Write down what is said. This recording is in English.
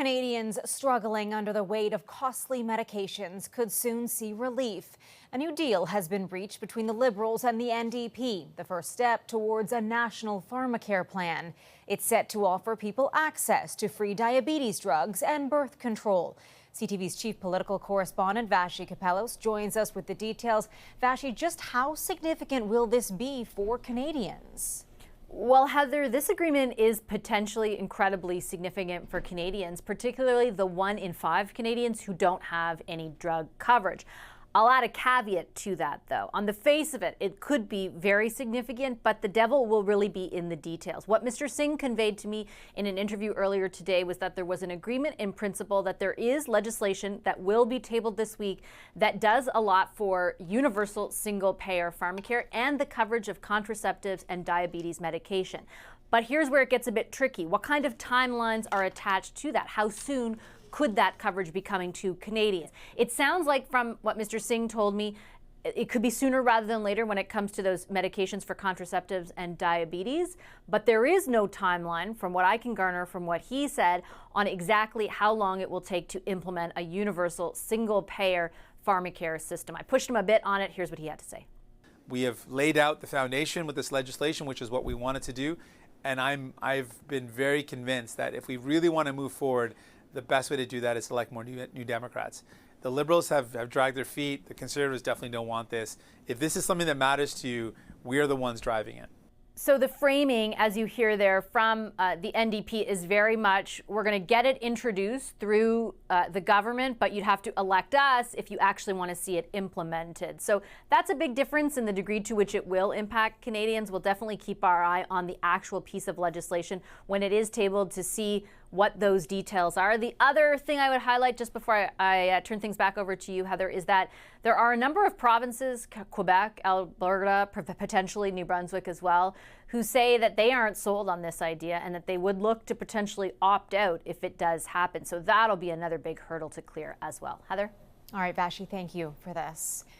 Canadians struggling under the weight of costly medications could soon see relief. A new deal has been reached between the Liberals and the NDP, the first step towards a national Pharmacare plan. It's set to offer people access to free diabetes drugs and birth control. CTV's chief political correspondent, Vassy Kapelos, joins us with the details. Vassy, just how significant will this be for Canadians? Well, Heather, this agreement is potentially incredibly significant for Canadians, particularly the 1 in 5 Canadians who don't have any drug coverage. I'll add a caveat to that, though. On the face of it, it could be very significant, but the devil will really be in the details. What Mr. Singh conveyed to me in an interview earlier today was that there was an agreement in principle that there is legislation that will be tabled this week that does a lot for universal single-payer Pharmacare and the coverage of contraceptives and diabetes medication. But here's where it gets a bit tricky. What kind of timelines are attached to that? How soon could that coverage be coming to Canadians? It sounds like, from what Mr. Singh told me, it could be sooner rather than later when it comes to those medications for contraceptives and diabetes. But there is no timeline, from what I can garner from what he said, on exactly how long it will take to implement a universal single-payer Pharmacare system. I pushed him a bit on it. Here's what he had to say. We have laid out the foundation with this legislation, which is what we wanted to do. And I've been very convinced that if we really want to move forward, the best way to do that is to elect more new Democrats. The Liberals have dragged their feet. The Conservatives definitely don't want this. If this is something that matters to you, we are the ones driving it. So the framing, as you hear there from the NDP, is very much, we're going to get it introduced through the government, but you'd have to elect us if you actually want to see it implemented. So that's a big difference in the degree to which it will impact Canadians. We'll definitely keep our eye on the actual piece of legislation when it is tabled to see what those details are. The other thing I would highlight just before I turn things back over to you, Heather, is that there are a number of provinces, Quebec, Alberta, potentially New Brunswick as well, who say that they aren't sold on this idea and that they would look to potentially opt out if it does happen. So that'll be another big hurdle to clear as well. Heather? All right, Vassy, thank you for this.